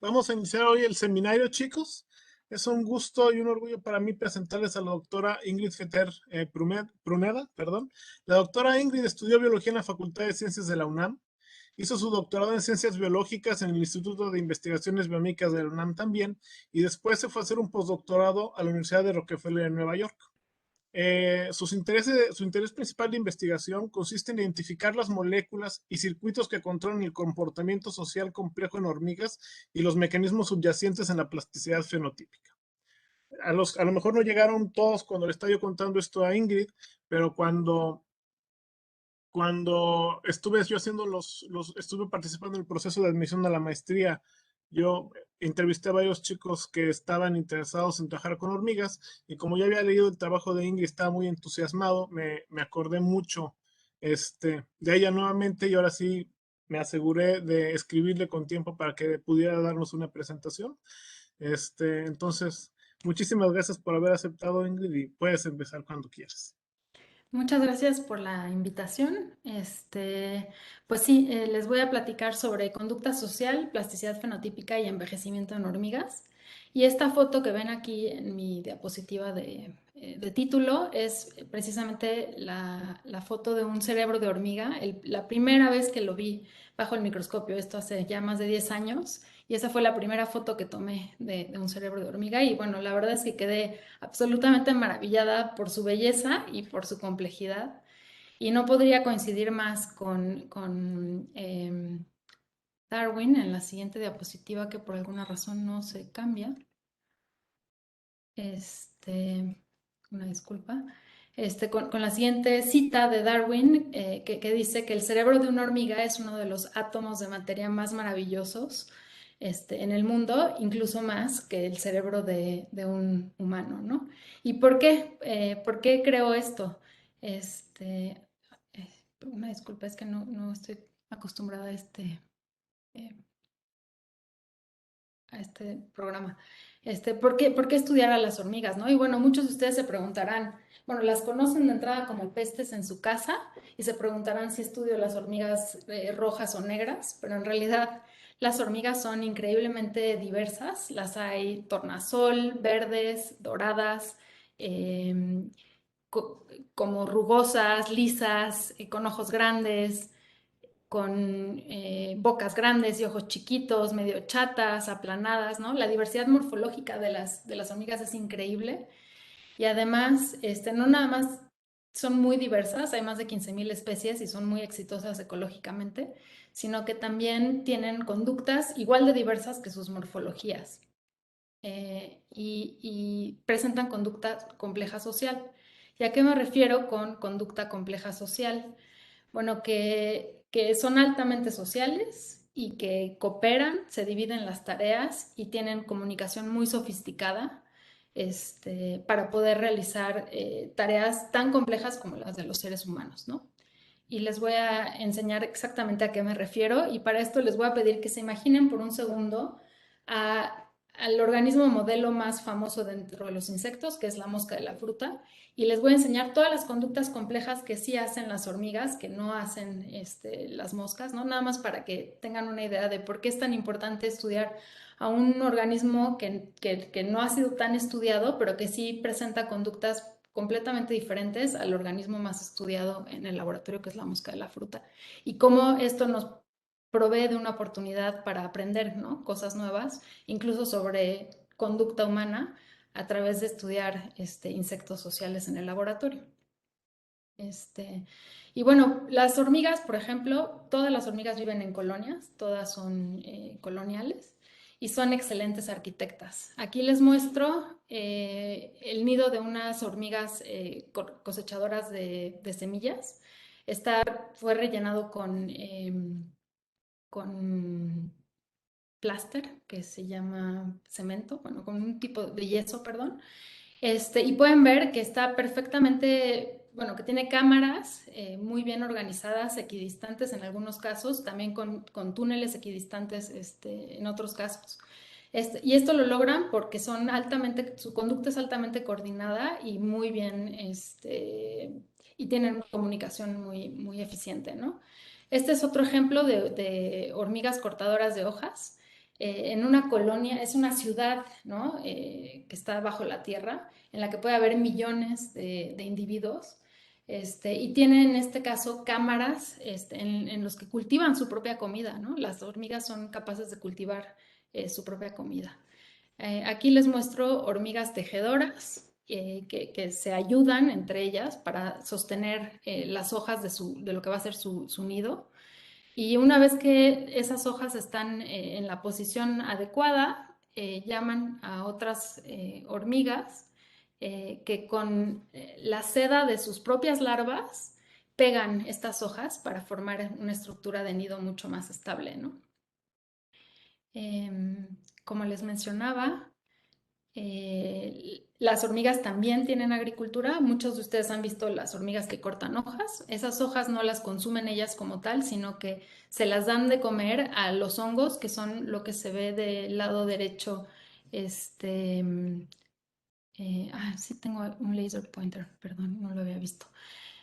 Vamos a iniciar hoy el seminario, chicos. Es un gusto y un orgullo para mí presentarles a la doctora Ingrid Fetter Pruneda, perdón. La doctora Ingrid estudió biología en la Facultad de Ciencias de la UNAM. Hizo su doctorado en Ciencias Biológicas en el Instituto de Investigaciones Biomédicas de la UNAM también, y después se fue a hacer un postdoctorado a la Universidad de Rockefeller en Nueva York. Su interés principal de investigación consiste en identificar las moléculas y circuitos que controlan el comportamiento social complejo en hormigas y los mecanismos subyacentes en la plasticidad fenotípica. A lo mejor no llegaron todos cuando le estaba yo contando esto a Ingrid, pero cuando estuve yo haciendo estuve participando en el proceso de admisión a la maestría, yo entrevisté a varios chicos que estaban interesados en trabajar con hormigas, y como ya había leído el trabajo de Ingrid, estaba muy entusiasmado, me acordé mucho de ella nuevamente, y ahora sí me aseguré de escribirle con tiempo para que pudiera darnos una presentación. Entonces, muchísimas gracias por haber aceptado, Ingrid, y puedes empezar cuando quieras. Muchas gracias por la invitación. Pues sí, les voy a platicar sobre conducta social, plasticidad fenotípica y envejecimiento en hormigas. Y esta foto que ven aquí en mi diapositiva de título es precisamente la foto de un cerebro de hormiga. La primera vez que lo vi bajo el microscopio, esto hace ya más de 10 años, y esa fue la primera foto que tomé de un cerebro de hormiga. Y bueno, la verdad es que quedé absolutamente maravillada por su belleza y por su complejidad. Y no podría coincidir más con Darwin en la siguiente diapositiva, que por alguna razón no se cambia. Este, una disculpa. Con la siguiente cita de Darwin, que dice que el cerebro de una hormiga es uno de los átomos de materia más maravillosos en el mundo, incluso más que el cerebro de un humano, ¿no? ¿Y por qué? ¿Por qué creo esto? Este, una disculpa, es que no estoy acostumbrada eh, a este programa. ¿Por qué estudiar a las hormigas, no? Y bueno, muchos de ustedes se preguntarán, bueno, las conocen de entrada como pestes en su casa y se preguntarán si estudio las hormigas rojas o negras, pero en realidad las hormigas son increíblemente diversas. Las hay tornasol, verdes, doradas, eh, co como rugosas, lisas, con ojos grandes, con bocas grandes y ojos chiquitos, medio chatas, aplanadas, ¿no? La diversidad morfológica de las hormigas es increíble, y además, no nada más son muy diversas, hay más de 15,000 especies y son muy exitosas ecológicamente, sino que también tienen conductas igual de diversas que sus morfologías, y presentan conducta compleja social. ¿Y a qué me refiero con conducta compleja social? Bueno, que son altamente sociales y que cooperan, se dividen las tareas y tienen comunicación muy sofisticada, para poder realizar tareas tan complejas como las de los seres humanos, ¿no? Y les voy a enseñar exactamente a qué me refiero, y para esto les voy a pedir que se imaginen por un segundo al organismo modelo más famoso dentro de los insectos, que es la mosca de la fruta, y les voy a enseñar todas las conductas complejas que sí hacen las hormigas, que no hacen las moscas, ¿no? Nada más para que tengan una idea de por qué es tan importante estudiar a un organismo que no ha sido tan estudiado, pero que sí presenta conductas completamente diferentes al organismo más estudiado en el laboratorio, que es la mosca de la fruta, y cómo esto nos provee de una oportunidad para aprender, ¿no? Cosas nuevas, incluso sobre conducta humana, a través de estudiar insectos sociales en el laboratorio. Este, y bueno, las hormigas, por ejemplo, todas las hormigas viven en colonias, todas son coloniales y son excelentes arquitectas. Aquí les muestro el nido de unas hormigas cosechadoras de semillas. Fue rellenado con pláster, que se llama cemento, bueno, con un tipo de yeso, perdón. Y pueden ver que está perfectamente, bueno, que tiene cámaras muy bien organizadas, equidistantes en algunos casos, también con túneles equidistantes en otros casos. Y esto lo logran porque su conducta es altamente coordinada y muy bien, y tienen comunicación muy, muy eficiente, ¿no? Este es otro ejemplo de hormigas cortadoras de hojas. en una colonia, es una ciudad, ¿no? Que está bajo la tierra, en la que puede haber millones de individuos. Y tienen en este caso cámaras en los que cultivan su propia comida, ¿no? Las hormigas son capaces de cultivar su propia comida. Aquí les muestro hormigas tejedoras que se ayudan entre ellas para sostener las hojas de lo que va a ser su nido. Y una vez que esas hojas están en la posición adecuada, llaman a otras hormigas que con la seda de sus propias larvas pegan estas hojas para formar una estructura de nido mucho más estable, ¿no? Como les mencionaba, las hormigas también tienen agricultura. Muchos de ustedes han visto las hormigas que cortan hojas. Esas hojas no las consumen ellas como tal, sino que se las dan de comer a los hongos, que son lo que se ve del lado derecho. Este, sí tengo un laser pointer, perdón, no lo había visto.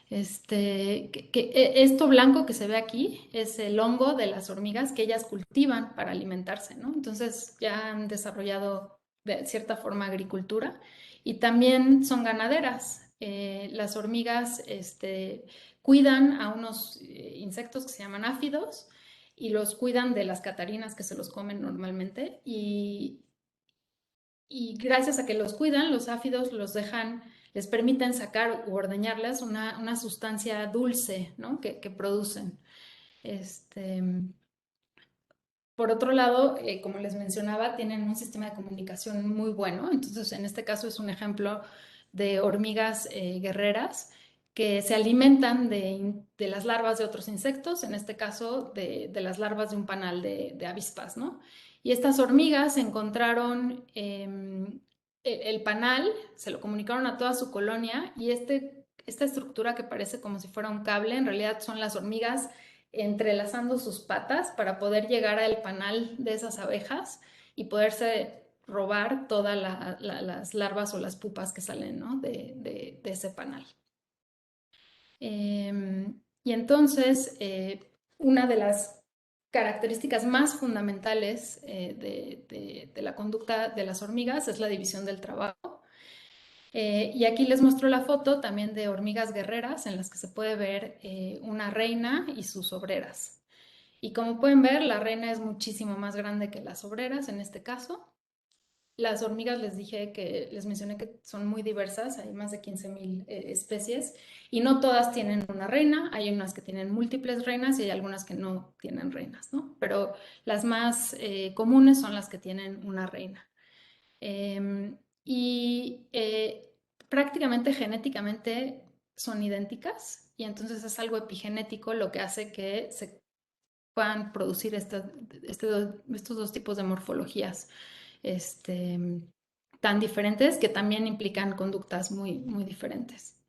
Esto blanco que se ve aquí es el hongo de las hormigas que ellas cultivan para alimentarse, ¿no? Entonces ya han desarrollado de cierta forma agricultura y también son ganaderas. Las hormigas cuidan a unos insectos que se llaman áfidos y los cuidan de las catarinas que se los comen normalmente y gracias a que los cuidan, los áfidos les permiten sacar u ordeñarles una sustancia dulce, ¿no? que producen. Este, por otro lado, como les mencionaba, tienen un sistema de comunicación muy bueno. Entonces, en este caso es un ejemplo de hormigas guerreras que se alimentan de las larvas de otros insectos, en este caso de las larvas de un panal de avispas, ¿no? Y estas hormigas encontraron el panal, se lo comunicaron a toda su colonia y esta estructura que parece como si fuera un cable, en realidad son las hormigas entrelazando sus patas para poder llegar al panal de esas abejas y poderse robar todas las larvas o las pupas que salen, ¿no? de ese panal. Y entonces, una de las características más fundamentales de la conducta de las hormigas es la división del trabajo. Y aquí les muestro la foto también de hormigas guerreras en las que se puede ver una reina y sus obreras. Y como pueden ver, la reina es muchísimo más grande que las obreras en este caso. Las hormigas les mencioné que son muy diversas, hay más de 15,000 especies y no todas tienen una reina, hay unas que tienen múltiples reinas y hay algunas que no tienen reinas, ¿no? Pero las más comunes son las que tienen una reina. Y prácticamente genéticamente son idénticas y entonces es algo epigenético lo que hace que se puedan producir estos dos tipos de morfologías tan diferentes que también implican conductas muy, muy diferentes.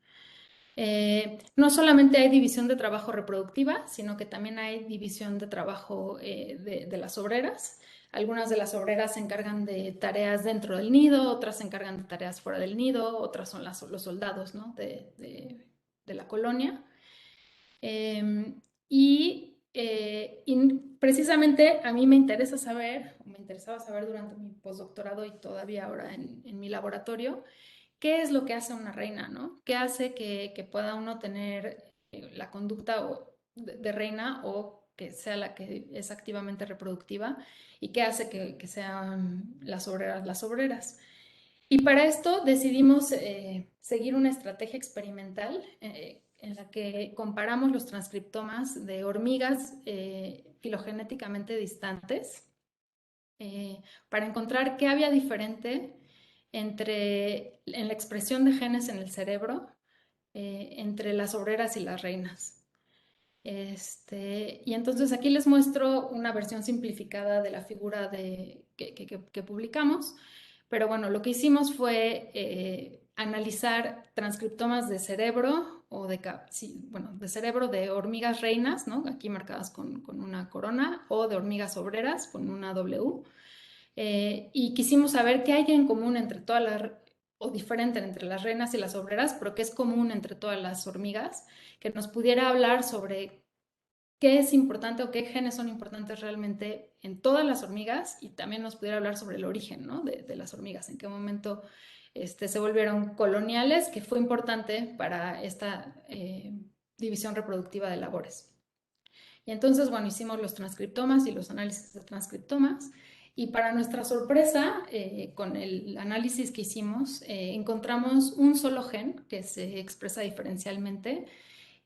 No solamente hay división de trabajo reproductiva, sino que también hay división de trabajo de las obreras. Algunas de las obreras se encargan de tareas dentro del nido, otras se encargan de tareas fuera del nido, otras son los soldados, ¿no? de la colonia. Y precisamente a mí me interesaba saber durante mi postdoctorado y todavía ahora en mi laboratorio, qué es lo que hace una reina, ¿no? ¿Qué hace que pueda uno tener la conducta de reina o que sea la que es activamente reproductiva y qué hace que sean las obreras las obreras? Y para esto decidimos seguir una estrategia experimental en la que comparamos los transcriptomas de hormigas filogenéticamente distantes para encontrar qué había diferente en la expresión de genes en el cerebro entre las obreras y las reinas. Y entonces aquí les muestro una versión simplificada de la figura que publicamos, pero bueno, lo que hicimos fue analizar transcriptomas de cerebro de cerebro de hormigas reinas, ¿no? Aquí marcadas con una corona, o de hormigas obreras con una W. Y quisimos saber qué hay en común o diferente entre las reinas y las obreras, pero qué es común entre todas las hormigas, que nos pudiera hablar sobre qué es importante o qué genes son importantes realmente en todas las hormigas, y también nos pudiera hablar sobre el origen, ¿no? de las hormigas, en qué momento se volvieron coloniales, que fue importante para esta división reproductiva de labores. Y entonces, bueno, hicimos los transcriptomas y los análisis de transcriptomas. Y para nuestra sorpresa, con el análisis que hicimos, encontramos un solo gen que se expresa diferencialmente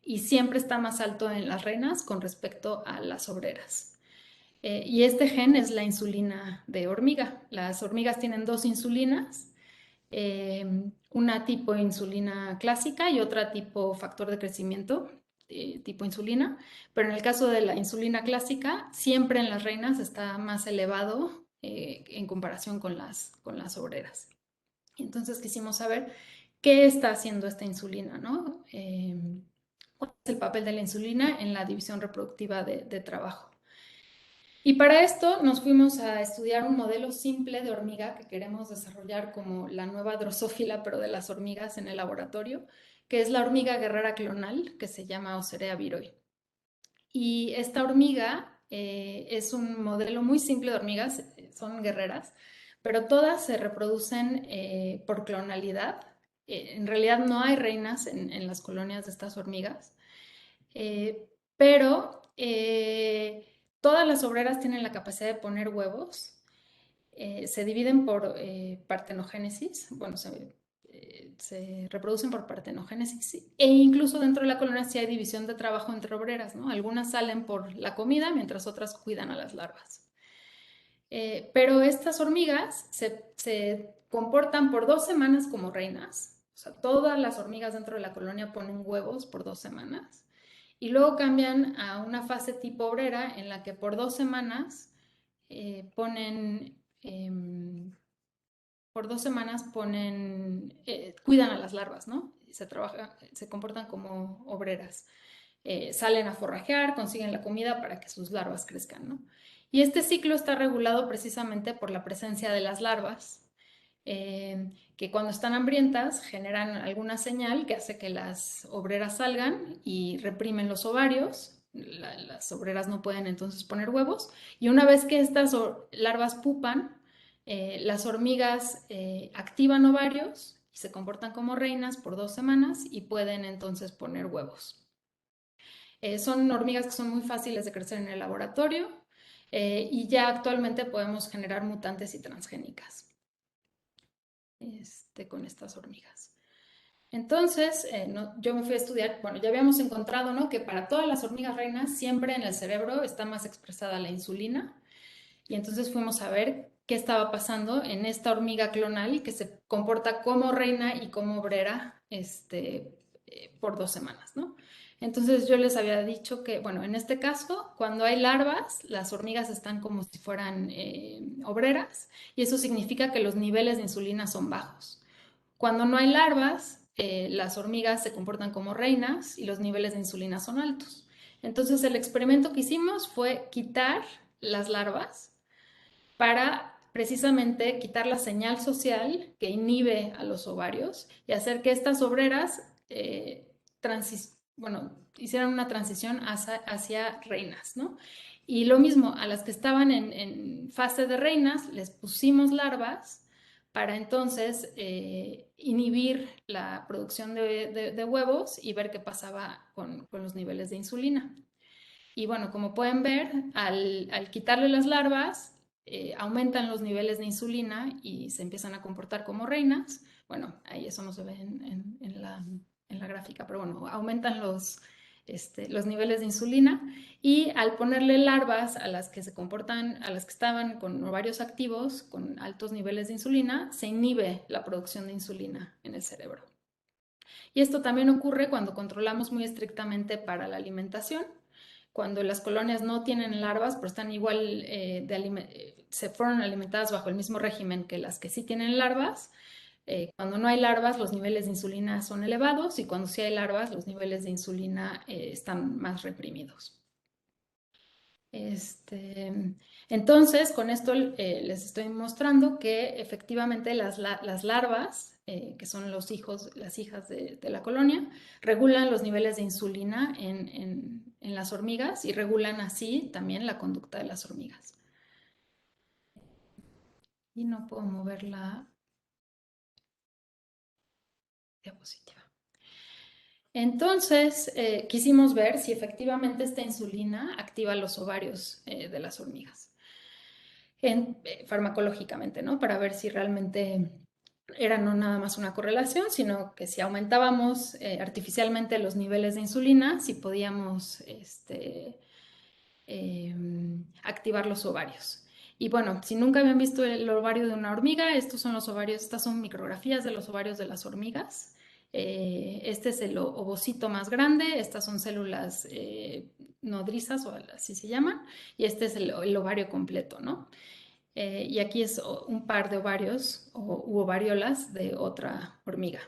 y siempre está más alto en las reinas con respecto a las obreras. Y este gen es la insulina de hormiga. Las hormigas tienen dos insulinas, una tipo insulina clásica y otra tipo factor de crecimiento, tipo insulina, pero en el caso de la insulina clásica, siempre en las reinas está más elevado en comparación con las obreras. Entonces quisimos saber qué está haciendo esta insulina, ¿no? ¿Cuál es el papel de la insulina en la división reproductiva de trabajo? Y para esto nos fuimos a estudiar un modelo simple de hormiga que queremos desarrollar como la nueva drosófila, pero de las hormigas en el laboratorio, que es la hormiga guerrera clonal, que se llama Ocerea viroi. Y esta hormiga es un modelo muy simple de hormigas, son guerreras, pero todas se reproducen por clonalidad. En realidad no hay reinas en las colonias de estas hormigas, pero todas las obreras tienen la capacidad de poner huevos. Se dividen por partenogénesis, bueno, se reproducen por partenogénesis, e incluso dentro de la colonia sí hay división de trabajo entre obreras, ¿no? Algunas salen por la comida mientras otras cuidan a las larvas. Pero estas hormigas se comportan por 2 semanas como reinas, o sea, todas las hormigas dentro de la colonia ponen huevos por 2 semanas, y luego cambian a una fase tipo obrera en la que por 2 semanas ponen, cuidan a las larvas, ¿no? Se comportan como obreras. Salen a forrajear, consiguen la comida para que sus larvas crezcan, ¿no? Y este ciclo está regulado precisamente por la presencia de las larvas, que cuando están hambrientas generan alguna señal que hace que las obreras salgan y reprimen los ovarios. Las obreras no pueden entonces poner huevos, y una vez que estas larvas pupan, las hormigas activan ovarios y se comportan como reinas por 2 semanas y pueden entonces poner huevos. Son hormigas que son muy fáciles de crecer en el laboratorio, y ya actualmente podemos generar mutantes y transgénicas con estas hormigas. Entonces, yo me fui a estudiar, bueno, ya habíamos encontrado, ¿no?, que para todas las hormigas reinas siempre en el cerebro está más expresada la insulina, y entonces fuimos a ver qué estaba pasando en esta hormiga clonal que se comporta como reina y como obrera por 2 semanas, ¿no? Entonces yo les había dicho que, bueno, en este caso, cuando hay larvas, las hormigas están como si fueran obreras, y eso significa que los niveles de insulina son bajos. Cuando no hay larvas, las hormigas se comportan como reinas y los niveles de insulina son altos. Entonces el experimento que hicimos fue quitar las larvas para precisamente quitar la señal social que inhibe a los ovarios y hacer que estas obreras hicieran una transición hacia reinas, ¿no? Y lo mismo, a las que estaban en fase de reinas, les pusimos larvas para entonces inhibir la producción de huevos y ver qué pasaba con los niveles de insulina. Y bueno, como pueden ver, al quitarle las larvas, aumentan los niveles de insulina y se empiezan a comportar como reinas. Bueno, ahí eso no se ve en la gráfica, pero bueno, aumentan los niveles de insulina, y al ponerle larvas a las que se comportan, a las que estaban con ovarios activos, con altos niveles de insulina, se inhibe la producción de insulina en el cerebro. Y esto también ocurre cuando controlamos muy estrictamente para la alimentación. Cuando las colonias no tienen larvas, pero están igual, se fueron alimentadas bajo el mismo régimen que las que sí tienen larvas. Cuando no hay larvas, los niveles de insulina son elevados, y cuando sí hay larvas, los niveles de insulina están más reprimidos. Entonces, con esto les estoy mostrando que efectivamente las larvas que son los hijos, las hijas de la colonia, regulan los niveles de insulina en las hormigas y regulan así también la conducta de las hormigas. Y no puedo mover la diapositiva. Entonces, quisimos ver si efectivamente esta insulina activa los ovarios de las hormigas, farmacológicamente, ¿no? Para ver si realmente era no nada más una correlación, sino que si aumentábamos artificialmente los niveles de insulina, si podíamos activar los ovarios. Y bueno, si nunca habían visto el ovario de una hormiga, estos son los ovarios, estas son micrografías de los ovarios de las hormigas. Este es el ovocito más grande, estas son células nodrizas o así se llaman, y este es el ovario completo, ¿no? Y aquí es un par de ovarios u ovariolas de otra hormiga.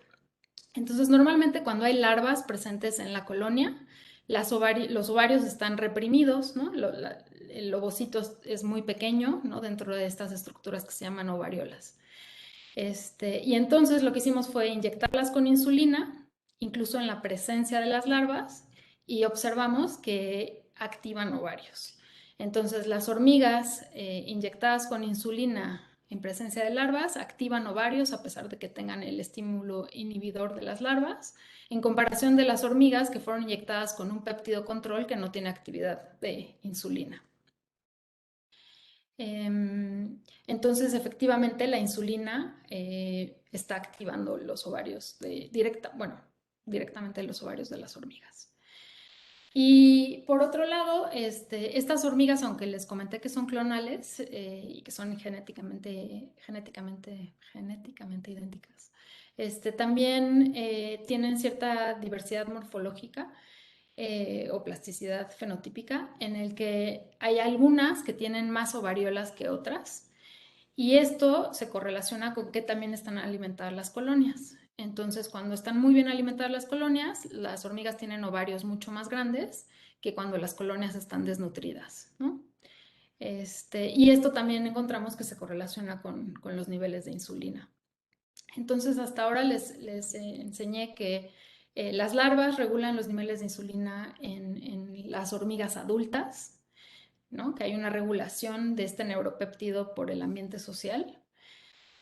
Entonces, normalmente cuando hay larvas presentes en la colonia, los ovarios están reprimidos, ¿no? El ovocito es muy pequeño, ¿no? Dentro de estas estructuras que se llaman ovariolas. Y entonces lo que hicimos fue inyectarlas con insulina, incluso en la presencia de las larvas, y observamos que activan ovarios. Entonces las hormigas inyectadas con insulina en presencia de larvas activan ovarios a pesar de que tengan el estímulo inhibidor de las larvas, en comparación de las hormigas que fueron inyectadas con un péptido control que no tiene actividad de insulina. Entonces, efectivamente, la insulina está activando los ovarios directamente los ovarios de las hormigas. Y por otro lado, estas hormigas, aunque les comenté que son clonales y que son genéticamente idénticas, también tienen cierta diversidad morfológica o plasticidad fenotípica, en el que hay algunas que tienen más ovariolas que otras, y esto se correlaciona con que también están alimentadas las colonias. Entonces, cuando están muy bien alimentadas las colonias, las hormigas tienen ovarios mucho más grandes que cuando las colonias están desnutridas, ¿no? Y esto también encontramos que se correlaciona con los niveles de insulina. Entonces, hasta ahora les enseñé que las larvas regulan los niveles de insulina en las hormigas adultas, ¿no? Que hay una regulación de este neuropéptido por el ambiente social,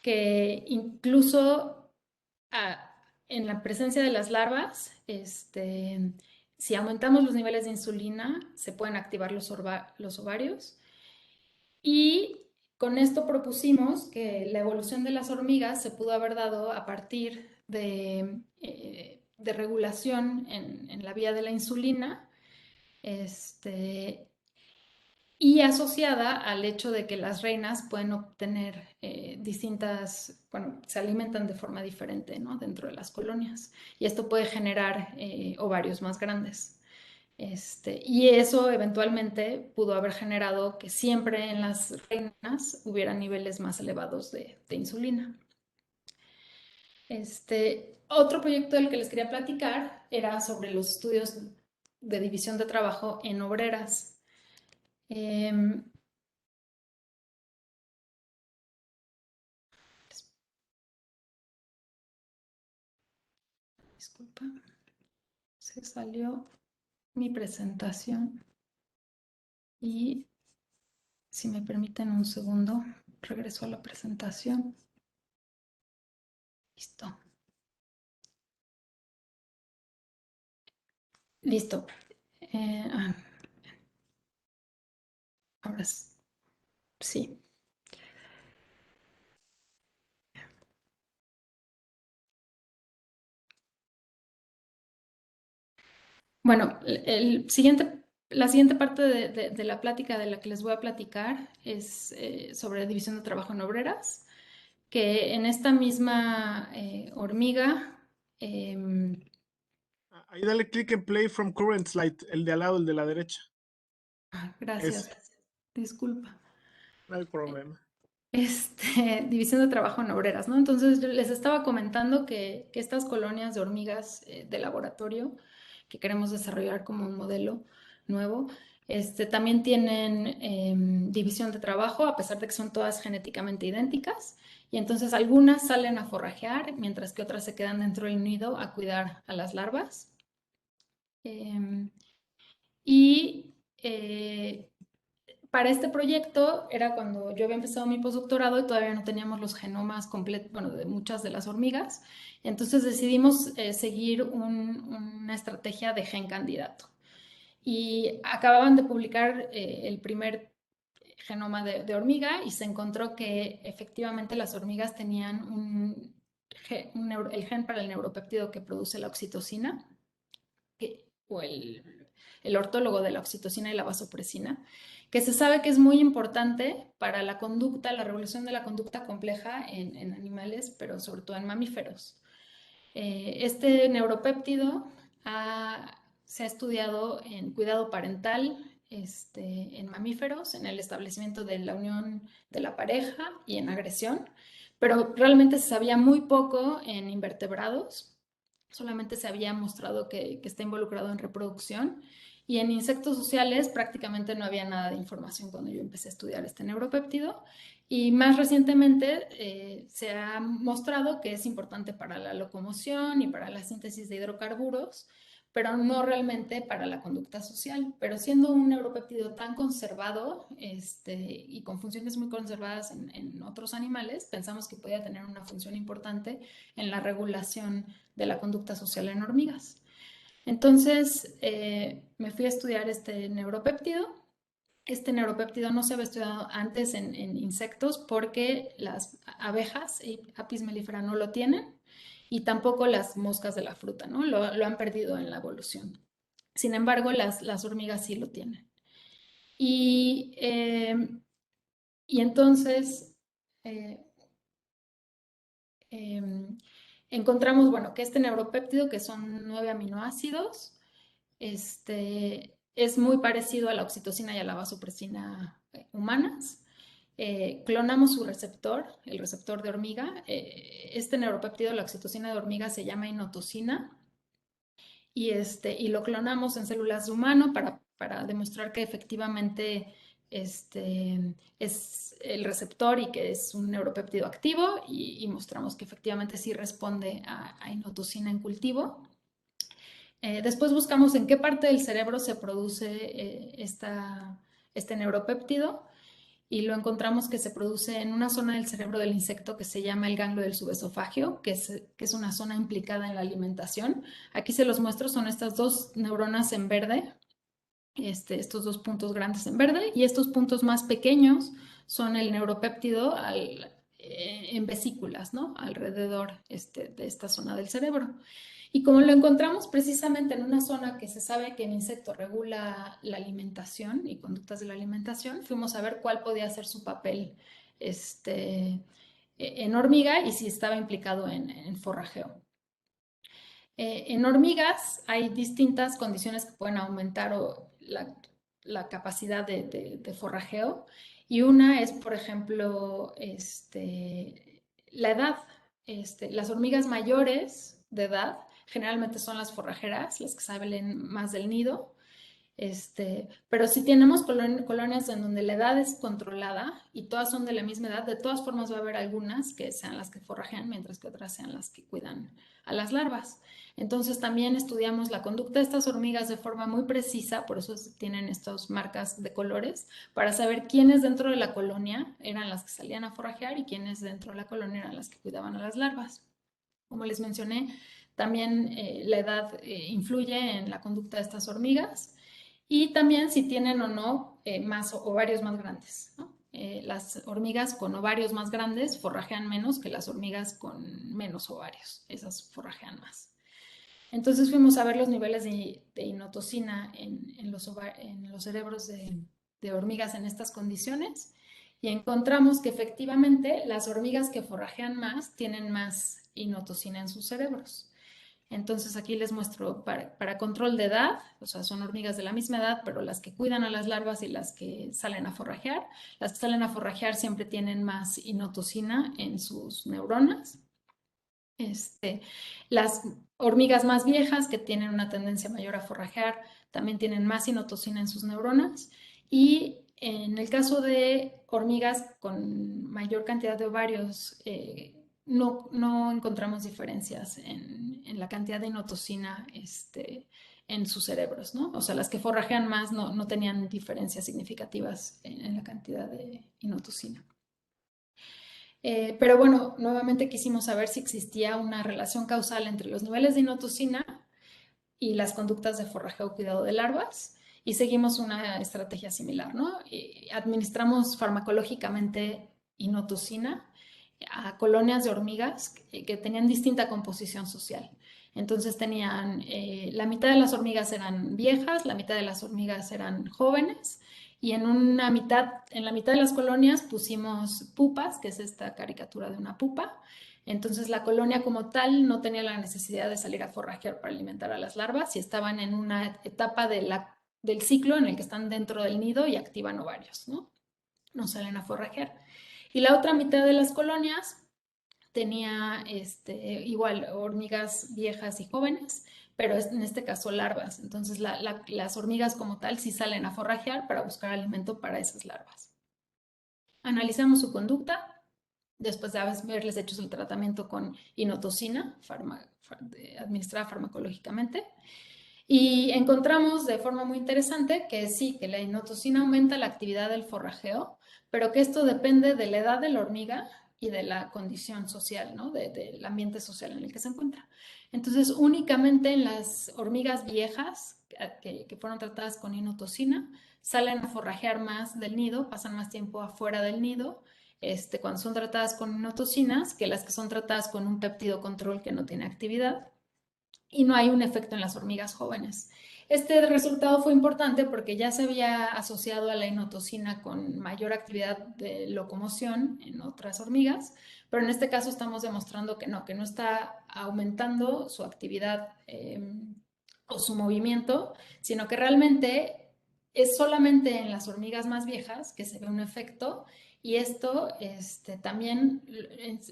que incluso en la presencia de las larvas, si aumentamos los niveles de insulina, se pueden activar los ovarios. Y con esto propusimos que la evolución de las hormigas se pudo haber dado a partir de regulación en la vía de la insulina, y asociada al hecho de que las reinas pueden obtener se alimentan de forma diferente, ¿no? Dentro de las colonias. Y esto puede generar ovarios más grandes. Y eso eventualmente pudo haber generado que siempre en las reinas hubiera niveles más elevados de insulina. Otro proyecto del que les quería platicar era sobre los estudios de división de trabajo en obreras. Disculpa, se salió mi presentación y si me permiten un segundo, regreso a la presentación. Listo. Listo. Ahora sí. Bueno, la siguiente parte de la plática de la que les voy a platicar es sobre división de trabajo en obreras, que en esta misma hormiga. Ahí dale clic en Play from Current Slide, el de al lado, el de la derecha. Gracias. Ese, Disculpa. no hay problema. División de trabajo en obreras, ¿no? Entonces yo les estaba comentando que estas colonias de hormigas de laboratorio que queremos desarrollar como un modelo nuevo, También tienen división de trabajo, a pesar de que son todas genéticamente idénticas. Y entonces algunas salen a forrajear, mientras que otras se quedan dentro del nido a cuidar a las larvas. Em, y para este proyecto era cuando yo había empezado mi postdoctorado y todavía no teníamos los genomas completos, bueno, de muchas de las hormigas. Entonces decidimos seguir una estrategia de gen candidato. Y acababan de publicar el primer genoma de hormiga y se encontró que efectivamente las hormigas tenían el gen para el neuropéptido que produce la oxitocina, o el ortólogo de la oxitocina y la vasopresina, que se sabe que es muy importante para la conducta, la regulación de la conducta compleja en animales, pero sobre todo en mamíferos. Este neuropéptido se ha estudiado en cuidado parental, en mamíferos, en el establecimiento de la unión de la pareja y en agresión, pero realmente se sabía muy poco en invertebrados, solamente se había mostrado que está involucrado en reproducción, y en insectos sociales prácticamente no había nada de información cuando yo empecé a estudiar este neuropéptido. Y más recientemente se ha mostrado que es importante para la locomoción y para la síntesis de hidrocarburos, pero no realmente para la conducta social. Pero siendo un neuropéptido tan conservado y con funciones muy conservadas en otros animales, pensamos que podía tener una función importante en la regulación de la conducta social en hormigas. Entonces me fui a estudiar este neuropéptido. Este neuropéptido no se había estudiado antes en insectos porque las abejas y Apis mellifera no lo tienen, y tampoco las moscas de la fruta, ¿no? Lo han perdido en la evolución. Sin embargo, las hormigas sí lo tienen. Y, y entonces eh, eh, encontramos, bueno, que este neuropéptido, que son 9 aminoácidos, es muy parecido a la oxitocina y a la vasopresina humanas. Clonamos su receptor, el receptor de hormiga. Este neuropéptido, la oxitocina de hormiga, se llama inotocina, y lo clonamos en células de humano para demostrar que efectivamente es el receptor y que es un neuropéptido activo, y mostramos que efectivamente sí responde a inotocina en cultivo. Después buscamos en qué parte del cerebro se produce este neuropéptido, y lo encontramos que se produce en una zona del cerebro del insecto que se llama el ganglio del subesofagio, que es una zona implicada en la alimentación. Aquí se los muestro, son estas dos neuronas en verde, estos dos puntos grandes en verde, y estos puntos más pequeños son el neuropéptido en vesículas, ¿no? Alrededor de esta zona del cerebro. Y como lo encontramos precisamente en una zona que se sabe que en insecto regula la alimentación y conductas de la alimentación, fuimos a ver cuál podía ser su papel en hormiga y si estaba implicado en forrajeo. En hormigas hay distintas condiciones que pueden aumentar la capacidad de forrajeo, y una es, por ejemplo, la edad. Las hormigas mayores de edad generalmente son las forrajeras, las que salen más del nido. Pero si tenemos colonias en donde la edad es controlada y todas son de la misma edad, de todas formas va a haber algunas que sean las que forrajean, mientras que otras sean las que cuidan a las larvas. Entonces también estudiamos la conducta de estas hormigas de forma muy precisa, por eso tienen estas marcas de colores, para saber quiénes dentro de la colonia eran las que salían a forrajear y quiénes dentro de la colonia eran las que cuidaban a las larvas. Como les mencioné, también la edad influye en la conducta de estas hormigas, y también si tienen o no más ovarios más grandes, ¿no? Las hormigas con ovarios más grandes forrajean menos que las hormigas con menos ovarios, esas forrajean más. Entonces fuimos a ver los niveles de inotocina en los cerebros de hormigas en estas condiciones, y encontramos que efectivamente las hormigas que forrajean más tienen más inotocina en sus cerebros. Entonces aquí les muestro para control de edad, o sea, son hormigas de la misma edad, pero las que cuidan a las larvas y las que salen a forrajear. Las que salen a forrajear siempre tienen más inotocina en sus neuronas. Las hormigas más viejas, que tienen una tendencia mayor a forrajear, también tienen más inotocina en sus neuronas. Y en el caso de hormigas con mayor cantidad de ovarios, no encontramos diferencias en la cantidad de inotocina en sus cerebros, ¿no? O sea, las que forrajean más no tenían diferencias significativas en la cantidad de inotocina. Pero bueno, nuevamente quisimos saber si existía una relación causal entre los niveles de inotocina y las conductas de forrajeo o cuidado de larvas, y seguimos una estrategia similar, ¿no? Administramos farmacológicamente inotocina a colonias de hormigas que tenían distinta composición social. Entonces tenían, la mitad de las hormigas eran viejas, la mitad de las hormigas eran jóvenes, y en la mitad de las colonias pusimos pupas, que es esta caricatura de una pupa. Entonces la colonia como tal no tenía la necesidad de salir a forrajear para alimentar a las larvas y estaban en una etapa del ciclo en el que están dentro del nido y activan ovarios, ¿no? No salen a forrajear. Y la otra mitad de las colonias tenía igual hormigas viejas y jóvenes, pero en este caso larvas. Entonces las hormigas como tal sí salen a forrajear para buscar alimento para esas larvas. Analizamos su conducta después de haberles hecho el tratamiento con inotocina administrada farmacológicamente. Y encontramos de forma muy interesante que sí, que la inotocina aumenta la actividad del forrajeo, pero que esto depende de la edad de la hormiga y de la condición social, ¿no? Del ambiente social en el que se encuentra. Entonces, únicamente en las hormigas viejas que fueron tratadas con inotocina, salen a forrajear más del nido, pasan más tiempo afuera del nido, cuando son tratadas con inotocinas, que las que son tratadas con un péptido control que no tiene actividad, y no hay un efecto en las hormigas jóvenes. Este resultado fue importante porque ya se había asociado a la inotocina con mayor actividad de locomoción en otras hormigas, pero en este caso estamos demostrando que no está aumentando su actividad o su movimiento, sino que realmente es solamente en las hormigas más viejas que se ve un efecto, y esto también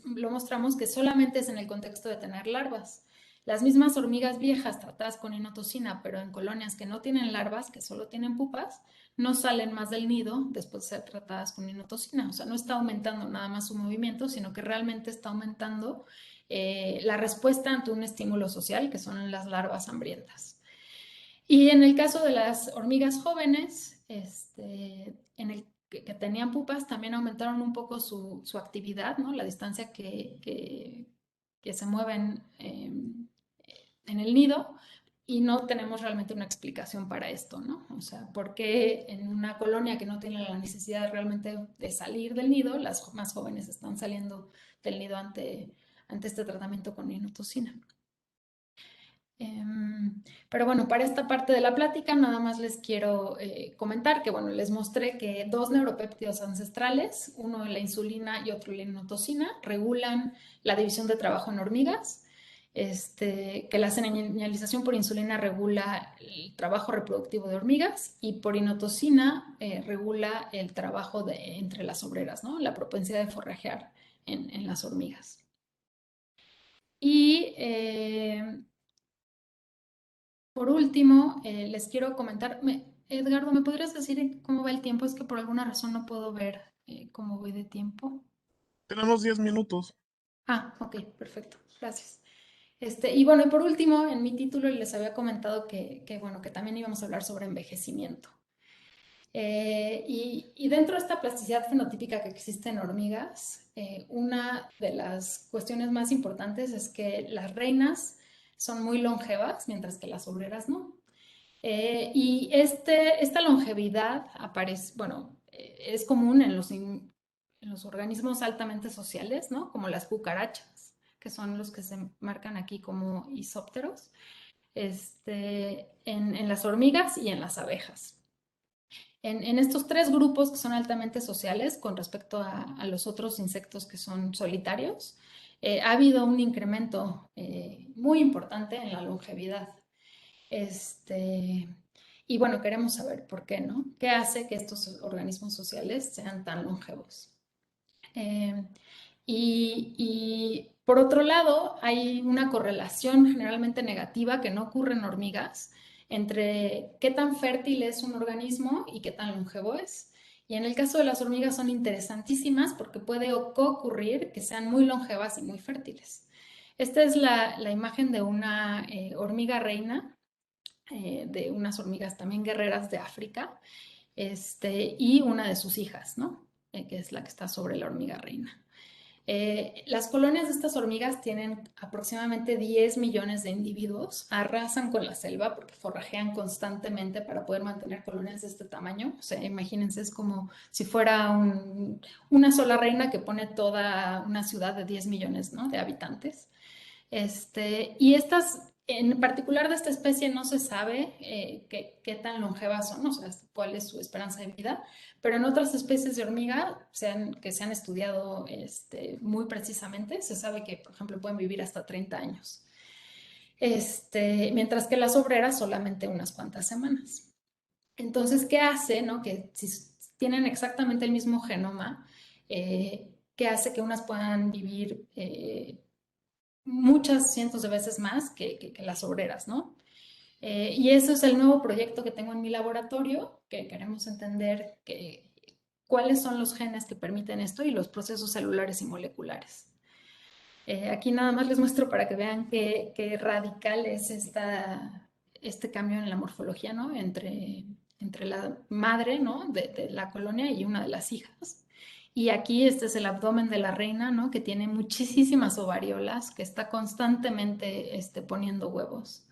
lo mostramos que solamente es en el contexto de tener larvas. Las mismas hormigas viejas tratadas con inotocina, pero en colonias que no tienen larvas, que solo tienen pupas, no salen más del nido después de ser tratadas con inotocina. O sea, no está aumentando nada más su movimiento, sino que realmente está aumentando la respuesta ante un estímulo social, que son las larvas hambrientas. Y en el caso de las hormigas jóvenes, en el que tenían pupas, también aumentaron un poco su actividad, ¿no? La distancia que se mueven en el nido, y no tenemos realmente una explicación para esto, ¿no? O sea, ¿por qué en una colonia que no tiene la necesidad realmente de salir del nido, las más jóvenes están saliendo del nido ante este tratamiento con inotocina? Pero bueno, para esta parte de la plática nada más les quiero comentar que, bueno, les mostré que dos neuropéptidos ancestrales, uno la insulina y otro la inotocina, regulan la división de trabajo en hormigas, que la señalización por insulina regula el trabajo reproductivo de hormigas, y por inotocina regula el trabajo entre las obreras, ¿no? La propensidad de forrajear en las hormigas. Y por último, les quiero comentar, Edgardo, ¿me podrías decir cómo va el tiempo? Es que por alguna razón no puedo ver cómo voy de tiempo. Tenemos 10 minutos. Ah, ok, perfecto, gracias. Y bueno, y por último, en mi título les había comentado bueno, que también íbamos a hablar sobre envejecimiento. Y dentro de esta plasticidad fenotípica que existe en hormigas, una de las cuestiones más importantes es que las reinas son muy longevas, mientras que las obreras no. Y esta longevidad aparece, bueno, es común en los organismos altamente sociales, ¿no? Como las cucarachas, que son los que se marcan aquí como isópteros, en las hormigas y en las abejas. En estos tres grupos que son altamente sociales con respecto a los otros insectos que son solitarios, ha habido un incremento muy importante en la longevidad. Y bueno, queremos saber por qué, ¿no? ¿Qué hace que estos organismos sociales sean tan longevos? Eh, y por otro lado, hay una correlación generalmente negativa que no ocurre en hormigas entre qué tan fértil es un organismo y qué tan longevo es. Y en el caso de las hormigas son interesantísimas porque puede ocurrir que sean muy longevas y muy fértiles. Esta es la imagen de una hormiga reina, de unas hormigas también guerreras de África, y una de sus hijas, ¿no? Que es la que está sobre la hormiga reina. Las colonias de estas hormigas tienen aproximadamente 10 millones de individuos, arrasan con la selva porque forrajean constantemente para poder mantener colonias de este tamaño. O sea, imagínense, es como si fuera una sola reina que pone toda una ciudad de 10 millones, ¿no?, de habitantes. Y estas, en particular de esta especie, no se sabe qué tan longevas son, o sea, cuál es su esperanza de vida, pero en otras especies de hormiga que se han estudiado muy precisamente, se sabe que, por ejemplo, pueden vivir hasta 30 años, mientras que las obreras solamente unas cuantas semanas. Entonces, ¿qué hace, no? Que si tienen exactamente el mismo genoma, ¿qué hace que unas puedan vivir muchas cientos de veces más que las obreras, ¿no? Y eso es el nuevo proyecto que tengo en mi laboratorio, que queremos entender cuáles son los genes que permiten esto y los procesos celulares y moleculares. Aquí nada más les muestro para que vean qué radical es este cambio en la morfología, ¿no? Entre la madre, ¿no?, de la colonia y una de las hijas. Y aquí este es el abdomen de la reina, ¿no?, que tiene muchísimas ovariolas, que está constantemente poniendo huevos.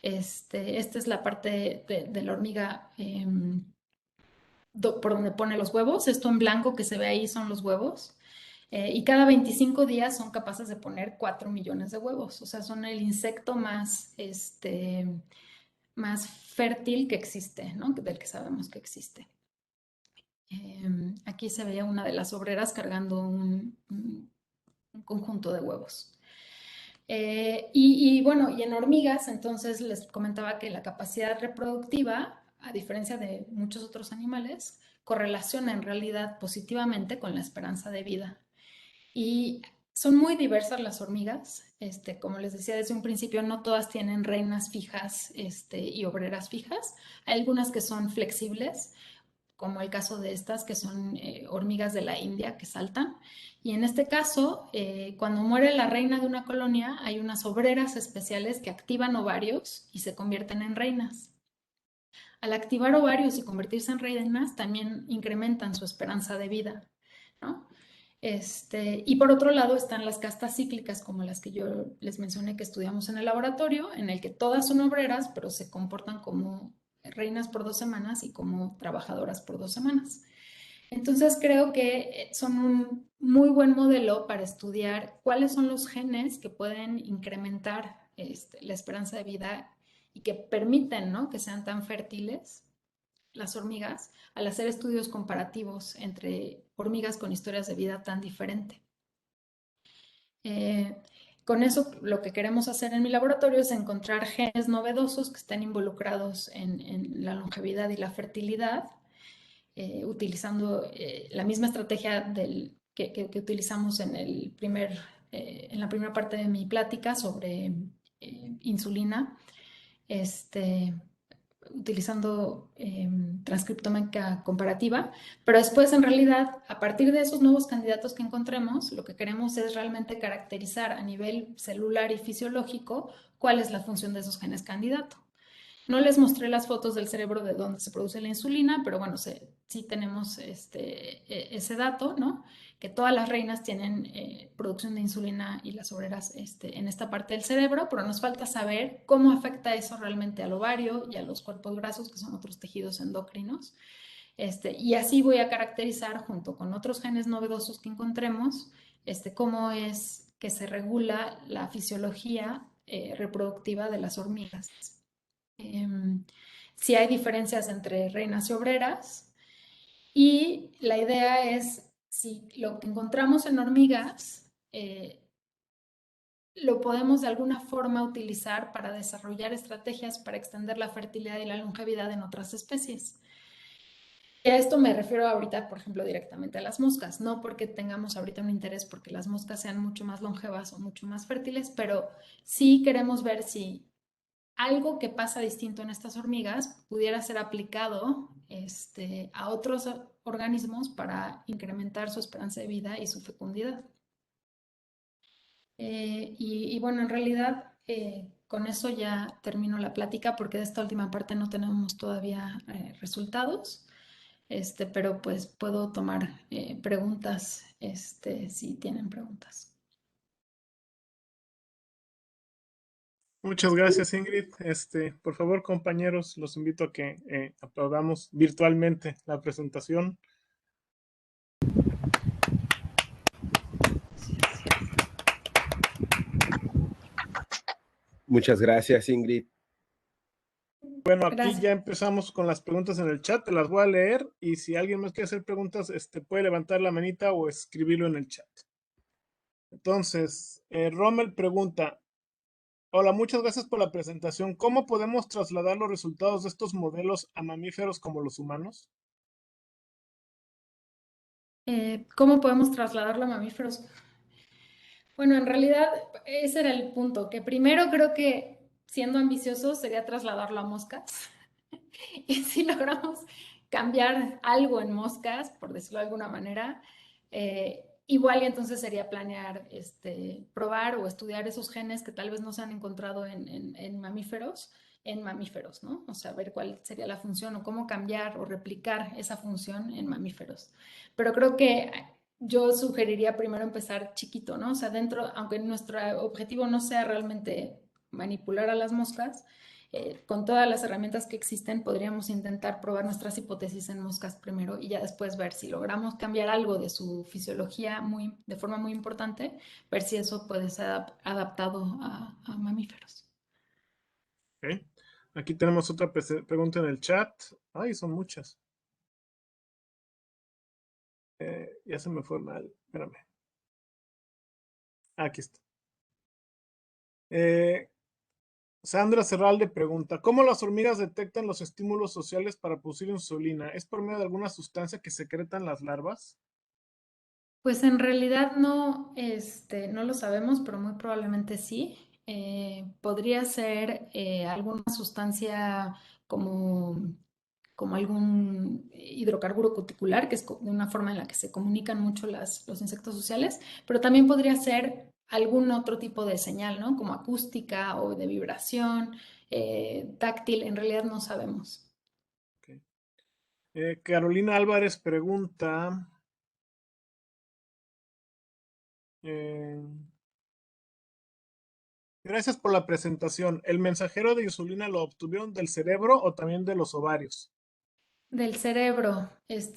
Esta es la parte de la hormiga por donde pone los huevos. Esto en blanco que se ve ahí son los huevos. Y cada 25 días son capaces de poner 4 millones de huevos. O sea, son el insecto más fértil que existe, ¿no?, del que sabemos que existe. Aquí se veía una de las obreras cargando un conjunto de huevos. Bueno, y en hormigas, entonces les comentaba que la capacidad reproductiva, a diferencia de muchos otros animales, correlaciona en realidad positivamente con la esperanza de vida. Y son muy diversas las hormigas. Como les decía desde un principio, no todas tienen reinas fijas, y obreras fijas. Hay algunas que son flexibles, como el caso de estas, que son hormigas de la India que saltan. Y en este caso, cuando muere la reina de una colonia, hay unas obreras especiales que activan ovarios y se convierten en reinas. Al activar ovarios y convertirse en reinas, también incrementan su esperanza de vida, ¿no? Y por otro lado están las castas cíclicas, como las que yo les mencioné que estudiamos en el laboratorio, en el que todas son obreras, pero se comportan como reinas por 2 semanas y como trabajadoras por 2 semanas. Entonces creo que son un muy buen modelo para estudiar cuáles son los genes que pueden incrementar la esperanza de vida y que permiten, ¿no?, que sean tan fértiles las hormigas al hacer estudios comparativos entre hormigas con historias de vida tan diferentes. Con eso lo que queremos hacer en mi laboratorio es encontrar genes novedosos que estén involucrados en la longevidad y la fertilidad, utilizando la misma estrategia que utilizamos en la primera parte de mi plática sobre insulina, utilizando transcriptómica comparativa, pero después en realidad a partir de esos nuevos candidatos que encontremos, lo que queremos es realmente caracterizar a nivel celular y fisiológico cuál es la función de esos genes candidato. No les mostré las fotos del cerebro de donde se produce la insulina, pero bueno, sí tenemos ese dato, ¿no? Que todas las reinas tienen producción de insulina y las obreras en esta parte del cerebro, pero nos falta saber cómo afecta eso realmente al ovario y a los cuerpos grasos, que son otros tejidos endocrinos. Y así voy a caracterizar, junto con otros genes novedosos que encontremos, cómo es que se regula la fisiología reproductiva de las hormigas. Si hay diferencias entre reinas y obreras, y la idea es, si lo que encontramos en hormigas lo podemos de alguna forma utilizar para desarrollar estrategias para extender la fertilidad y la longevidad en otras especies. Y a esto me refiero ahorita, por ejemplo, directamente a las moscas, no porque tengamos ahorita un interés porque las moscas sean mucho más longevas o mucho más fértiles, pero sí queremos ver si algo que pasa distinto en estas hormigas pudiera ser aplicado a otros organismos para incrementar su esperanza de vida y su fecundidad. Y bueno, en realidad con eso ya termino la plática porque de esta última parte no tenemos todavía resultados, pero pues puedo tomar preguntas si tienen preguntas. Muchas gracias, Ingrid. Por favor, compañeros, los invito a que aplaudamos virtualmente la presentación. Muchas gracias, Ingrid. Bueno, aquí Gracias. ya empezamos con las preguntas en el chat, te las voy a leer y si alguien más quiere hacer preguntas, puede levantar la manita o escribirlo en el chat. Entonces, Rommel pregunta, hola, muchas gracias por la presentación. ¿Cómo podemos trasladar los resultados de estos modelos a mamíferos como los humanos? ¿Cómo podemos trasladarlo a mamíferos? Bueno, en realidad ese era el punto, que primero creo que siendo ambiciosos sería trasladarlo a moscas. Y si logramos cambiar algo en moscas, por decirlo de alguna manera, igual y entonces sería planear probar o estudiar esos genes que tal vez no se han encontrado en mamíferos, ¿no? O sea, ver cuál sería la función o cómo cambiar o replicar esa función en mamíferos. Pero creo que yo sugeriría primero empezar chiquito, ¿no? O sea, aunque nuestro objetivo no sea realmente manipular a las moscas, con todas las herramientas que existen, podríamos intentar probar nuestras hipótesis en moscas primero y ya después ver si logramos cambiar algo de su fisiología de forma muy importante, ver si eso puede ser adaptado a mamíferos. Okay. Aquí tenemos otra pregunta en el chat. Ay, son muchas. Ya se me fue mal. Espérame. Aquí está. Sandra Serralde pregunta, ¿cómo las hormigas detectan los estímulos sociales para producir insulina? ¿Es por medio de alguna sustancia que secretan las larvas? Pues en realidad no, no lo sabemos, pero muy probablemente sí. Podría ser alguna sustancia como, como algún hidrocarburo cuticular, que es una forma en la que se comunican mucho los insectos sociales, pero también podría ser algún otro tipo de señal, ¿no? Como acústica o de vibración, táctil, en realidad no sabemos. Okay. Carolina Álvarez pregunta, gracias por la presentación. ¿El mensajero de insulina lo obtuvieron del cerebro o también de los ovarios? Del cerebro,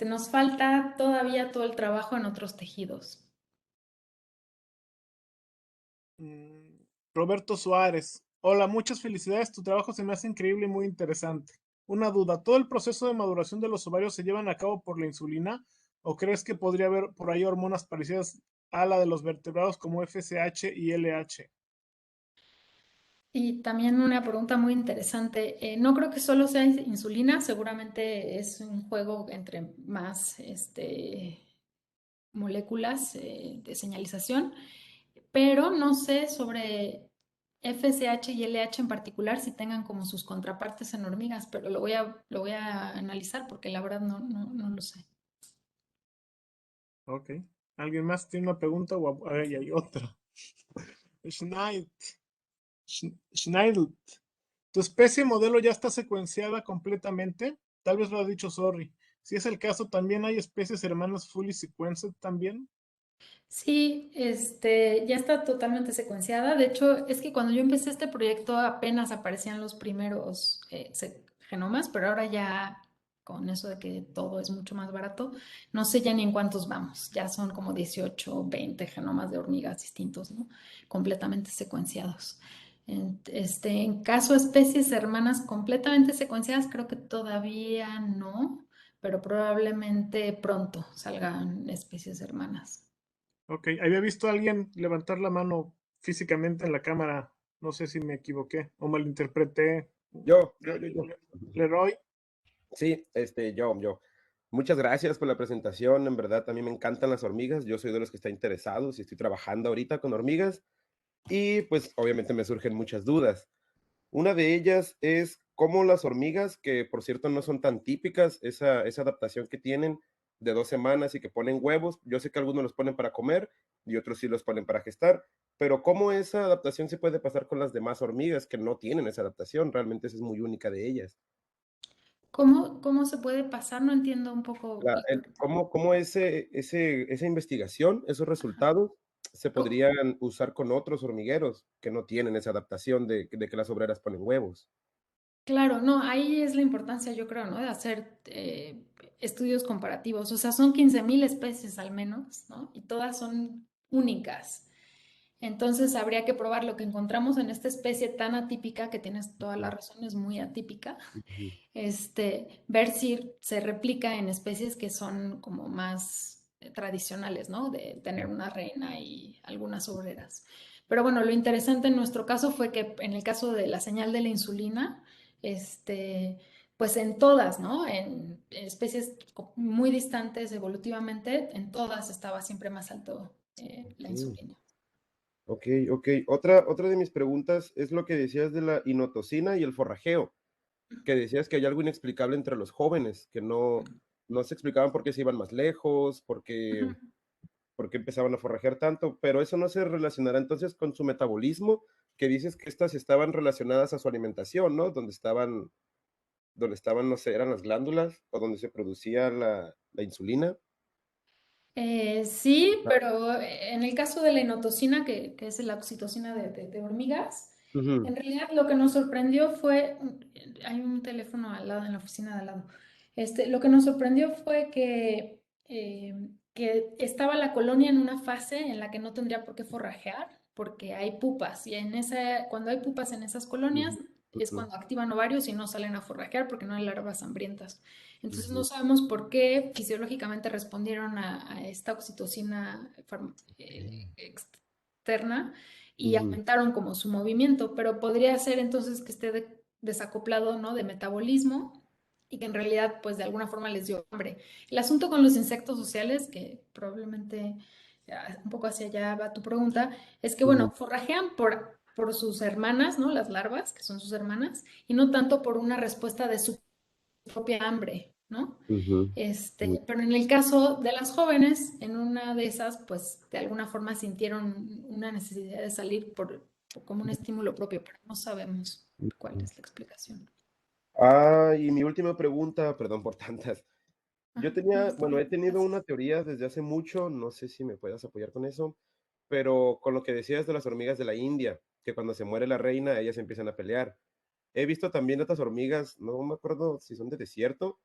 nos falta todavía todo el trabajo en otros tejidos. Roberto Suárez. Hola, muchas felicidades. Tu trabajo se me hace increíble y muy interesante. Una duda, ¿todo el proceso de maduración de los ovarios se llevan a cabo por la insulina? ¿O crees que podría haber por ahí hormonas parecidas a la de los vertebrados como FSH y LH? Y también una pregunta muy interesante. No creo que solo sea insulina, seguramente es un juego entre más moléculas de señalización, pero no sé sobre FSH y LH en particular si tengan como sus contrapartes en hormigas, pero lo voy a analizar porque la verdad no lo sé. Ok. ¿Alguien más tiene una pregunta? O ahí hay otra. Schneidl. ¿Tu especie modelo ya está secuenciada completamente? Tal vez lo ha dicho Sorry. Si es el caso, ¿también hay especies hermanas fully sequenced también? Sí, ya está totalmente secuenciada. De hecho, es que cuando yo empecé este proyecto apenas aparecían los primeros genomas, pero ahora ya con eso de que todo es mucho más barato, no sé ya ni en cuántos vamos. Ya son como 18 o 20 genomas de hormigas distintos, ¿no? Completamente secuenciados. En caso de especies hermanas completamente secuenciadas, creo que todavía no, pero probablemente pronto salgan especies hermanas. Ok, había visto a alguien levantar la mano físicamente en la cámara. No sé si me equivoqué o malinterpreté. Yo. Leroy. Sí, yo. Muchas gracias por la presentación. En verdad, a mí me encantan las hormigas. Yo soy de los que está interesados y estoy trabajando ahorita con hormigas. Y pues obviamente me surgen muchas dudas. Una de ellas es cómo las hormigas, que por cierto no son tan típicas, esa adaptación que tienen de 2 semanas y que ponen huevos. Yo sé que algunos los ponen para comer y otros sí los ponen para gestar, pero cómo esa adaptación se puede pasar con las demás hormigas que no tienen esa adaptación. Realmente esa es muy única de ellas. ¿Cómo se puede pasar? No entiendo un poco. Cómo esa investigación, esos resultados se Co- podrían usar con otros hormigueros que no tienen esa adaptación de que las obreras ponen huevos. Claro, no, ahí es la importancia, yo creo, ¿no? De hacer estudios comparativos. O sea, son 15,000 especies al menos, ¿no? Y todas son únicas. Entonces habría que probar lo que encontramos en esta especie tan atípica, que tienes toda la razón, es muy atípica. Ujú. Ver si se replica en especies que son como más tradicionales, ¿no? De tener una reina y algunas obreras. Pero bueno, lo interesante en nuestro caso fue que en el caso de la señal de la insulina, pues en todas, ¿no? En especies muy distantes evolutivamente, en todas estaba siempre más alto la Mm. insulina. Okey. Otra de mis preguntas es lo que decías de la inotocina y el forrajeo, que decías que hay algo inexplicable entre los jóvenes, que no se explicaban por qué se iban más lejos, Ujú. por qué empezaban a forrajear tanto, pero eso no se relacionará entonces con su metabolismo, que dices que estas estaban relacionadas a su alimentación, ¿no? Donde estaban, no sé, eran las glándulas o donde se producía la insulina. Sí, Ah, pero en el caso de la inotocina, que es la oxitocina de hormigas, ujú, en realidad lo que nos sorprendió fue, hay un teléfono al lado, en la oficina de al lado, lo que nos sorprendió fue que estaba la colonia en una fase en la que no tendría por qué forrajear, porque hay pupas, y cuando hay pupas en esas colonias, ujú, es ujú, cuando activan ovarios y no salen a forrajear porque no hay larvas hambrientas. Entonces no ujú, sabemos por qué fisiológicamente respondieron a esta oxitocina okey, externa y ujú, aumentaron como su movimiento, pero podría ser entonces que esté desacoplado, ¿no? De metabolismo y que en realidad pues de alguna forma les dio hambre. El asunto con los insectos sociales, que probablemente un poco hacia allá va tu pregunta, es que bueno, ujú, forrajean por sus hermanas, ¿no? Las larvas, que son sus hermanas, y no tanto por una respuesta de su propia hambre, ¿no? ujú, Pero en el caso de las jóvenes, en una de esas, pues de alguna forma sintieron una necesidad de salir como un estímulo propio, pero no sabemos cuál ujú. es la explicación. Y mi última pregunta, perdón por tantas. Yo No, tenía, está bueno, he bien, tenido una gracias. teoría desde hace mucho, no sé si me puedas apoyar con eso, pero con lo que decías de las hormigas de la India, que cuando se muere la reina, ellas empiezan a pelear. He visto también otras hormigas, no me acuerdo si son de desierto,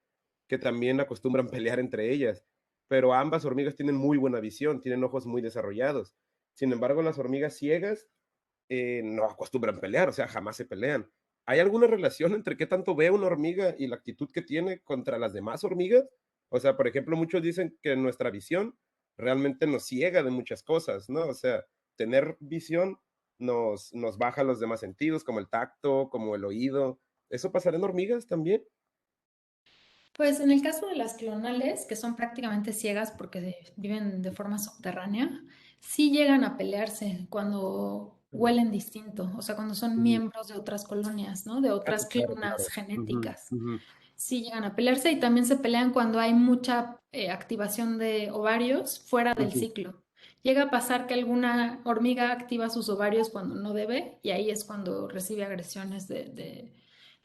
que también acostumbran pelear entre ellas, pero ambas hormigas tienen muy buena visión, tienen ojos muy desarrollados. Sin embargo, las hormigas ciegas no acostumbran pelear, o sea, jamás se pelean. ¿Hay alguna relación entre qué tanto ve una hormiga y la actitud que tiene contra las demás hormigas? O sea, por ejemplo, muchos dicen que nuestra visión realmente nos ciega de muchas cosas, ¿no? O sea, tener visión nos baja los demás sentidos, como el tacto, como el oído. ¿Eso pasará en hormigas también? Pues en el caso de las clonales, que son prácticamente ciegas porque viven de forma subterránea, sí llegan a pelearse cuando Mm, huelen distinto, o sea, cuando son ujú. miembros de otras colonias, ¿no? De otras Claro, clonas claro. Ujú, genéticas. ujú, Sí llegan a pelearse y también se pelean cuando hay mucha activación de ovarios fuera del ujú. ciclo. Llega a pasar que alguna hormiga activa sus ovarios cuando no debe y ahí es cuando recibe agresiones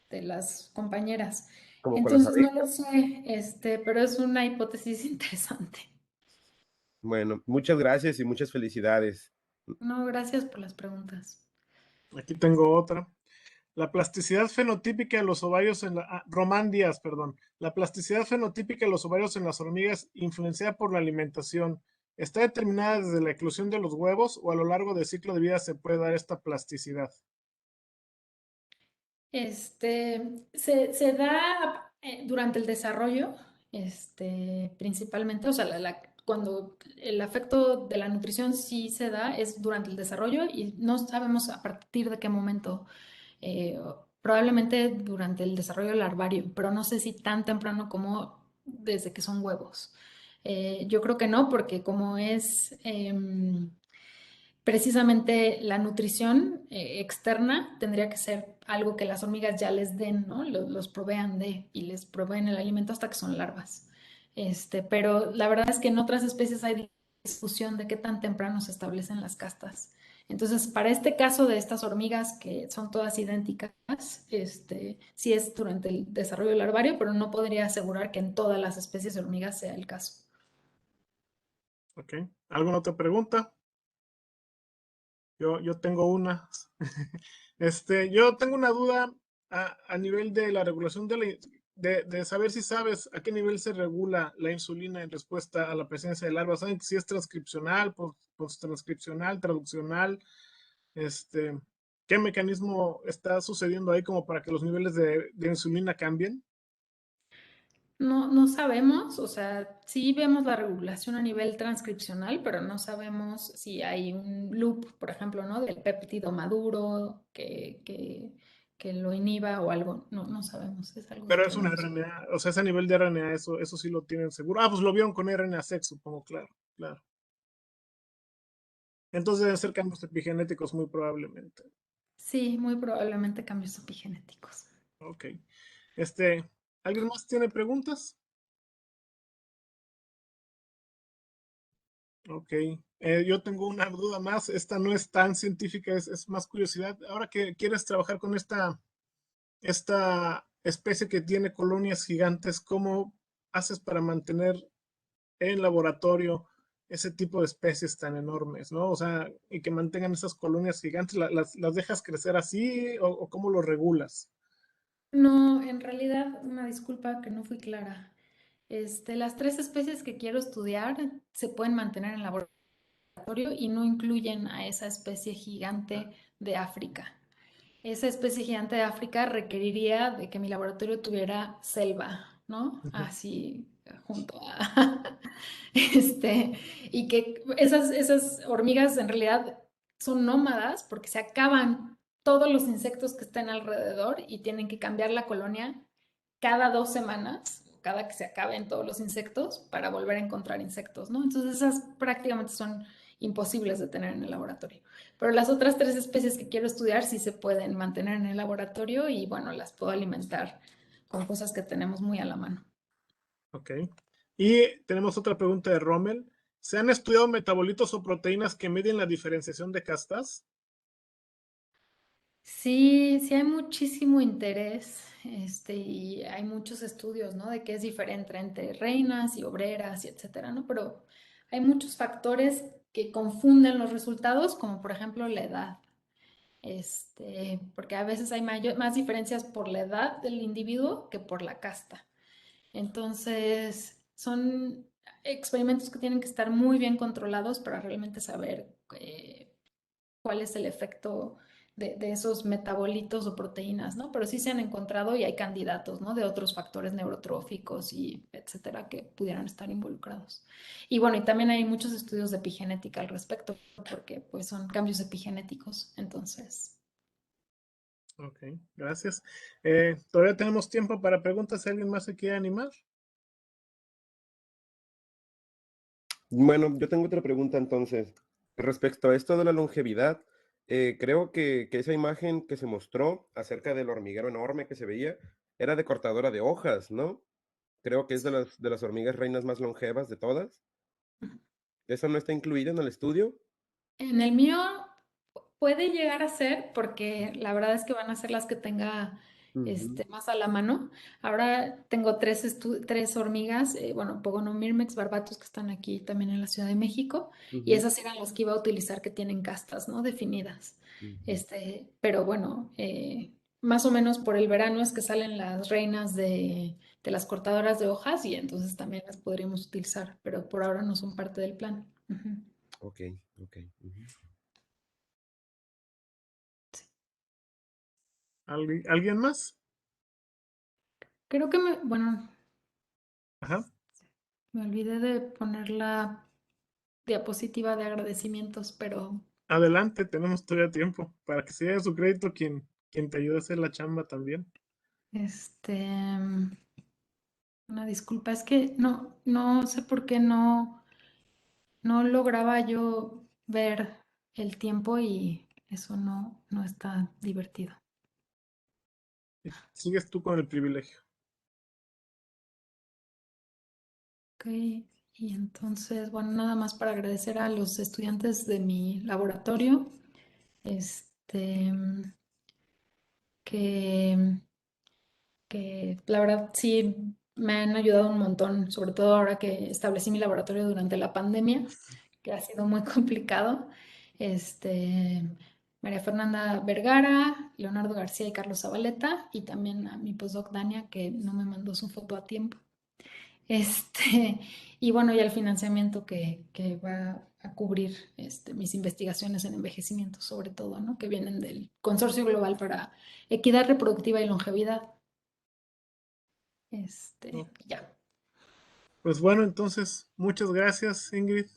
de las compañeras. Como con las Entonces no lo abejas. sé, pero es una hipótesis interesante. Bueno, muchas gracias y muchas felicidades. No, gracias por las preguntas. Aquí tengo otra. La plasticidad fenotípica de los ovarios Román Díaz, perdón. La plasticidad fenotípica de los ovarios en las hormigas, influenciada por la alimentación, ¿está determinada desde la eclosión de los huevos o a lo largo del ciclo de vida se puede dar esta plasticidad? Se da durante el desarrollo, principalmente, o sea, cuando el afecto de la nutrición sí se da, es durante el desarrollo y no sabemos a partir de qué momento, probablemente durante el desarrollo larvario, pero no sé si tan temprano como desde que son huevos. Yo creo que no, porque como precisamente la nutrición externa tendría que ser algo que las hormigas ya les den, ¿no? Los provean y les proveen el alimento hasta que son larvas. Pero la verdad es que en otras especies hay discusión de qué tan temprano se establecen las castas. Entonces, para este caso de estas hormigas que son todas idénticas, sí es durante el desarrollo larvario, pero no podría asegurar que en todas las especies de hormigas sea el caso. Ok. ¿Alguna otra pregunta? Yo tengo una. Yo tengo una duda a nivel de la regulación de saber si sabes a qué nivel se regula la insulina en respuesta a la presencia de larvas. ¿Saben si es transcripcional, post-transcripcional, traduccional? Este, ¿Qué mecanismo está sucediendo ahí como para que los niveles de insulina cambien? No sabemos, o sea, sí vemos la regulación a nivel transcripcional, pero no sabemos si hay un loop, por ejemplo, ¿no? Del péptido maduro que lo inhiba o algo. No sabemos, es algo Pero es una desconocido. RNA, o sea, es a nivel de RNA, eso sí lo tienen seguro. Ah, pues lo vieron con RNA sex, supongo, claro, claro. Entonces deben ser cambios epigenéticos muy probablemente. Sí, muy probablemente cambios epigenéticos. Ok. Este, ¿Alguien más tiene preguntas? Ok. Yo tengo una duda más. Esta no es tan científica, es más curiosidad. Ahora que quieres trabajar con esta especie que tiene colonias gigantes, ¿cómo haces para mantener en laboratorio ese tipo de especies tan enormes, ¿no? O sea, y que mantengan esas colonias gigantes, ¿las dejas crecer así o cómo lo regulas? No, en realidad, una disculpa que no fui clara. Las tres especies que quiero estudiar se pueden mantener en laboratorio y no incluyen a esa especie gigante de África. Esa especie gigante de África requeriría de que mi laboratorio tuviera selva, ¿no? Ujú. Así junto a este, y que esas hormigas en realidad son nómadas porque se acaban todos los insectos que estén alrededor y tienen que cambiar la colonia cada 2 semanas, cada que se acaben todos los insectos, para volver a encontrar insectos, ¿no? Entonces esas prácticamente son imposibles de tener en el laboratorio. Pero las otras tres especies que quiero estudiar sí se pueden mantener en el laboratorio y bueno, las puedo alimentar con cosas que tenemos muy a la mano. Ok. Y tenemos otra pregunta de Rommel. ¿Se han estudiado metabolitos o proteínas que miden la diferenciación de castas? Sí, sí hay muchísimo interés, y hay muchos estudios, ¿no? De qué es diferente entre reinas y obreras y etcétera, ¿no? Pero hay muchos factores que confunden los resultados, como por ejemplo la edad, porque a veces hay más diferencias por la edad del individuo que por la casta. Entonces, son experimentos que tienen que estar muy bien controlados para realmente saber cuál es el efecto de esos metabolitos o proteínas, ¿no? Pero sí se han encontrado y hay candidatos, ¿no? De otros factores neurotróficos y etcétera que pudieran estar involucrados. Y bueno, y también hay muchos estudios de epigenética al respecto, porque pues son cambios epigenéticos, entonces. Ok, gracias. Todavía tenemos tiempo para preguntas si alguien más se quiere animar. Bueno, yo tengo otra pregunta entonces. Respecto a esto de la longevidad, creo que esa imagen que se mostró acerca del hormiguero enorme que se veía era de cortadora de hojas, ¿no? Creo que es de las hormigas reinas más longevas de todas. ¿Eso no está incluido en el estudio? En el mío puede llegar a ser, porque la verdad es que van a ser las que tenga Ujú, más a la mano. Ahora tengo tres hormigas, bueno, Pogonomyrmex barbatus, que están aquí también en la Ciudad de México, y ujú, esas eran las que iba a utilizar que tienen castas, ¿no? Definidas. ujú. Pero bueno, más o menos por el verano es que salen las reinas de las cortadoras de hojas y entonces también las podríamos utilizar, pero por ahora no son parte del plan. Ujú. Ok, ok. Ujú. ¿Alguien más? Creo que bueno, Ajá. me olvidé de poner la diapositiva de agradecimientos, pero Adelante, tenemos todavía tiempo para que se lleve su crédito quien te ayude a hacer la chamba también. este, una disculpa, es que no sé por qué no lograba yo ver. el tiempo y eso no está divertido. Sigues tú con el privilegio. Ok, y entonces, bueno, nada más para agradecer a los estudiantes de mi laboratorio, que, que la verdad sí me han ayudado un montón, sobre todo ahora que establecí mi laboratorio durante la pandemia, que ha sido muy complicado. Este, María Fernanda Vergara, Leonardo García y Carlos Zabaleta, y también a mi postdoc Dania, que no me mandó su foto a tiempo. Y bueno, ya el financiamiento que va a cubrir mis investigaciones en envejecimiento, sobre todo, ¿no? Que vienen del Consorcio Global para Equidad Reproductiva y Longevidad. ¿No? Ya. Pues bueno, entonces, muchas gracias, Ingrid.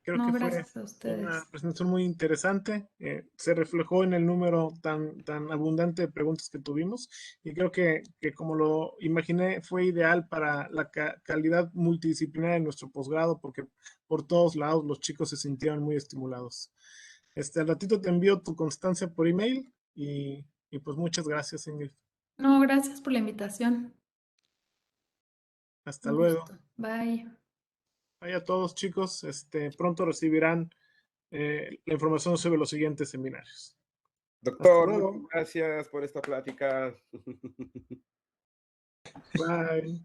Creo No, que fue gracias a una ustedes. presentación muy interesante. Se reflejó en el número tan abundante de preguntas que tuvimos y creo que como lo imaginé fue ideal para la calidad multidisciplinaria de nuestro posgrado porque por todos lados los chicos se sintieron muy estimulados. Al ratito te envío tu constancia por email y pues muchas gracias, Ingrid. No, gracias por la invitación. Hasta Un luego. gusto. Bye. Vaya a todos, chicos. Pronto recibirán la información sobre los siguientes seminarios. Hasta Doctor, muchas luego. gracias por esta plática. Bye.